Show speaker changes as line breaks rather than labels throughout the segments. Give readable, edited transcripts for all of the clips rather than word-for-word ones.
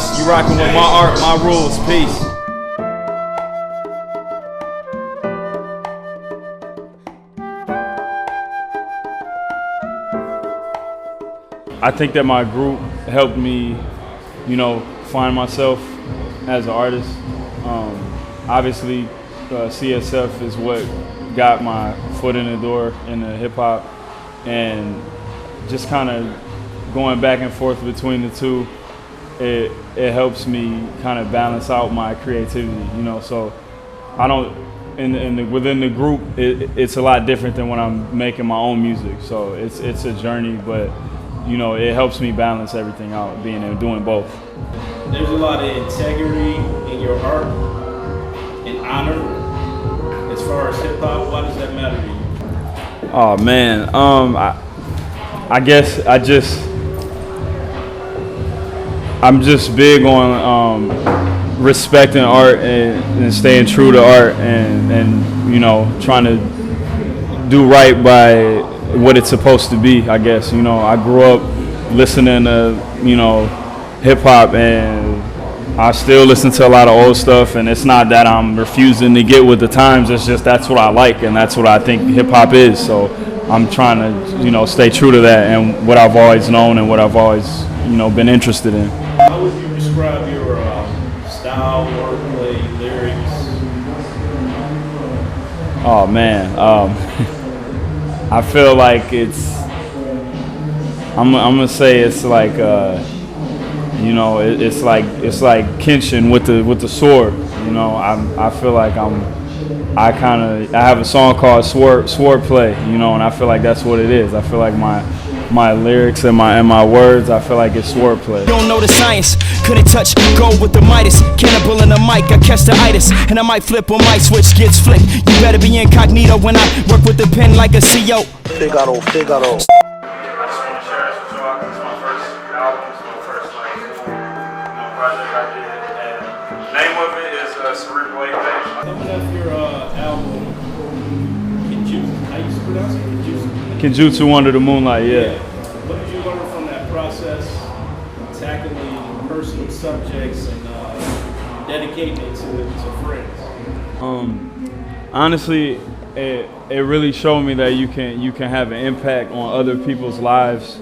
Noveliss. You rocking with my art, my rules. Peace. I think that my group helped me, find myself as an artist. Obviously, CSF is what got my foot in the door in the hip hop, and just kind of going back and forth between the two, it helps me kind of balance out my creativity. So I don't. Within the group, it's a lot different than when I'm making my own music. So it's a journey, but it helps me balance everything out, being and doing both.
There's a lot of integrity in your art and honor. As far as hip hop, why does that matter to you?
Oh man, I guess I'm just big on respecting art and staying true to art and trying to do right by what it's supposed to be, I guess. I grew up listening to, hip hop, and I still listen to a lot of old stuff, and it's not that I'm refusing to get with the times, it's just that's what I like and that's what I think hip hop is. So I'm trying to, stay true to that and what I've always known and what I've always, been interested in.
How would you describe your style, wordplay, lyrics?
Oh man, I feel like I'm gonna say it's like it's like Kenshin with the sword. I feel like I have a song called Swordplay, and I feel like that's what it is. I feel like my lyrics and my words, I feel like it's swordplay.
Don't know the science, couldn't touch gold with the Midas. Cannibal in the mic, I catch the itis, and I might flip when my switch gets flipped. You better be incognito when I work with the pen like a CO.
Figaro.
I just want to share this with y'all. It's my first album, it's my first project I did, and the name of it is Cerebral Apex.
Coming off your album, how you pronounce it?
Kenjutsu Under the Moonlight, yeah.
What did you learn from that process, tackling personal subjects and dedicating it to friends?
Honestly, it really showed me that you can have an impact on other people's lives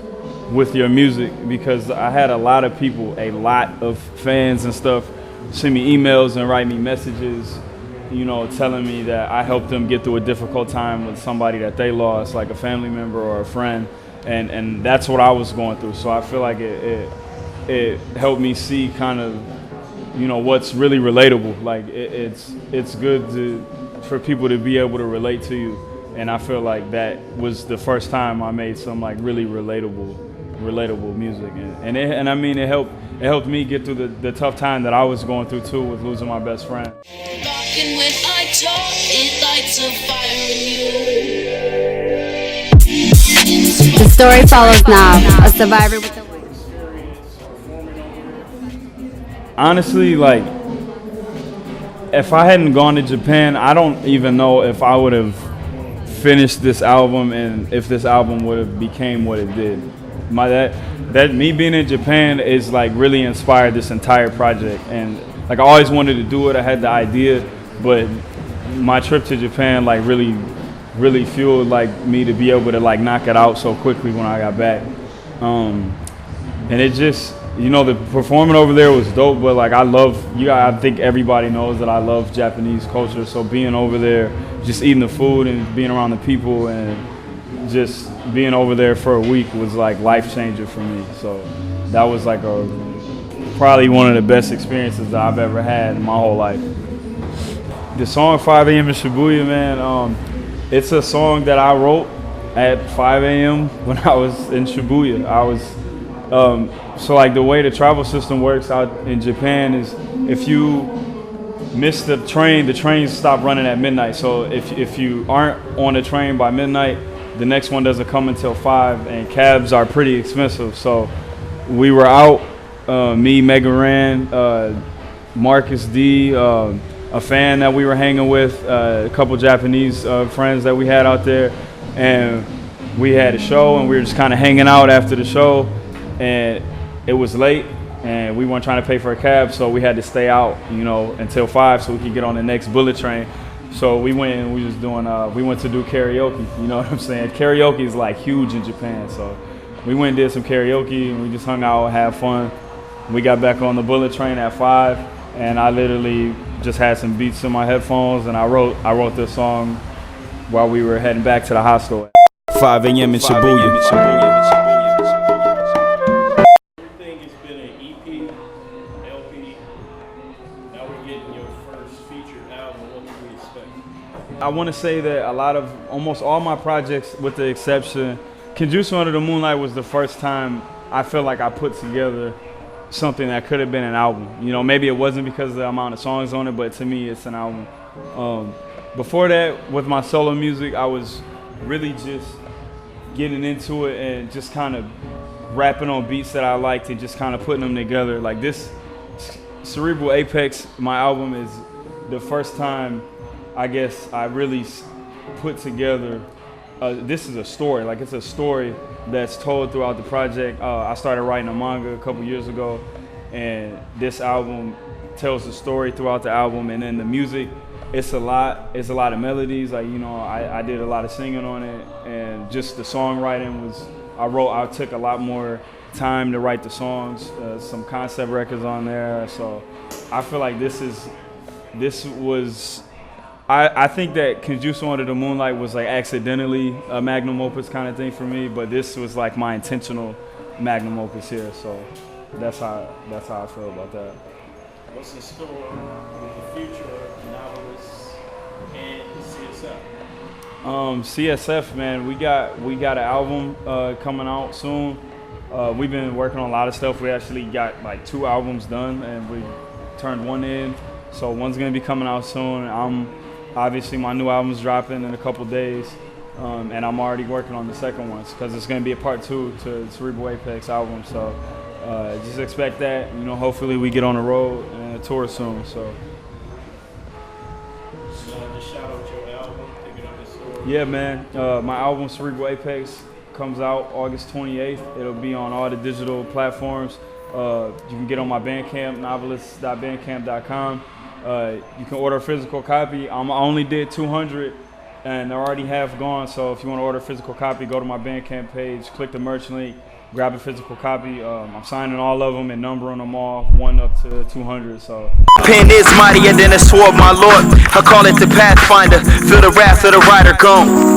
with your music, because I had a lot of fans and stuff send me emails and write me messages, telling me that I helped them get through a difficult time with somebody that they lost, like a family member or a friend, and that's what I was going through. So I feel like it helped me see kind of, what's really relatable. Like it's good for people to be able to relate to you, and I feel like that was the first time I made some like really relatable music, and it helped me get through the tough time that I was going through too, with losing my best friend.
The story follows now. A survivor with a wife.
Honestly, like, if I hadn't gone to Japan, I don't even know if I would have finished this album and if this album would have became what it did. That me being in Japan is like really inspired this entire project, and like I always wanted to do it. I had the idea, but my trip to Japan like really fueled like me to be able to like knock it out so quickly when I got back. And it just, the performing over there was dope, but like I think everybody knows that I love Japanese culture, so being over there, just eating the food and being around the people and just being over there for a week was like life changer for me. So that was like probably one of the best experiences that I've ever had in my whole life. The song 5 a.m. in Shibuya, man, it's a song that I wrote at 5 a.m. when I was in Shibuya. So like the way the travel system works out in Japan is if you miss the trains stop running at midnight. So if you aren't on the train by midnight, the next one doesn't come until 5, and cabs are pretty expensive. So we were out, me, Mega Ran, Marcus D, a fan that we were hanging with, a couple Japanese friends that we had out there, and we had a show, and we were just kind of hanging out after the show, and it was late, and we weren't trying to pay for a cab, so we had to stay out, you know, until 5 so we could get on the next bullet train. So we went and we was doing, we went to do karaoke, you know what I'm saying? Karaoke is like huge in Japan, so we went and did some karaoke and we just hung out, had fun. We got back on the bullet train at 5, and I literally just had some beats in my headphones, and I wrote this song while we were heading back to the hostel.
5 a.m. in Shibuya.
Everything has been an EP, LP. Now we're getting your first featured album. What can we expect?
I want to say that almost all my projects, with the exception, Kenjutsu Under the Moonlight was the first time I feel like I put together something that could have been an album. You know, maybe it wasn't because of the amount of songs on it, but to me, it's an album. Before that, with my solo music, I was really just getting into it and just kind of rapping on beats that I liked and just kind of putting them together. Like this, Cerebral Apex, my album, is the first time I guess I really put together, this is a story, like it's a story that's told throughout the project. I started writing a manga a couple years ago, and this album tells the story throughout the album, and then the music, it's a lot of melodies. Like, you know, I did a lot of singing on it, and just the songwriting was, I took a lot more time to write the songs, some concept records on there. So I feel like I think that Kenjutsu Under the Moonlight was like accidentally a magnum opus kind of thing for me, but this was like my intentional magnum opus here. So that's how I feel about that.
What's in store with the future of Noveliss and CSF?
CSF, man, we got an album coming out soon. We've been working on a lot of stuff. We actually got like 2 albums done, and we turned 1 in. So one's gonna be coming out soon. Obviously my new album's dropping in a couple days, and I'm already working on the second one because it's gonna be a part 2 to the Cerebral Apex album. So just expect that. You know, hopefully we get on the road and tour soon. So.
Just shout out your album, pick it up in store.
Yeah, man. My album Cerebral Apex comes out August 28th. It'll be on all the digital platforms. You can get on my Bandcamp, noveliss.bandcamp.com. You can order a physical copy. I only did 200, and they're already half gone. So if you want to order a physical copy, go to my Bandcamp page, click the merch link, grab a physical copy. I'm signing all of them and numbering them all, 1 up to 200. So.
Pen is mightier than a sword, my lord. I call it the Pathfinder. Feel the wrath of the rider gone.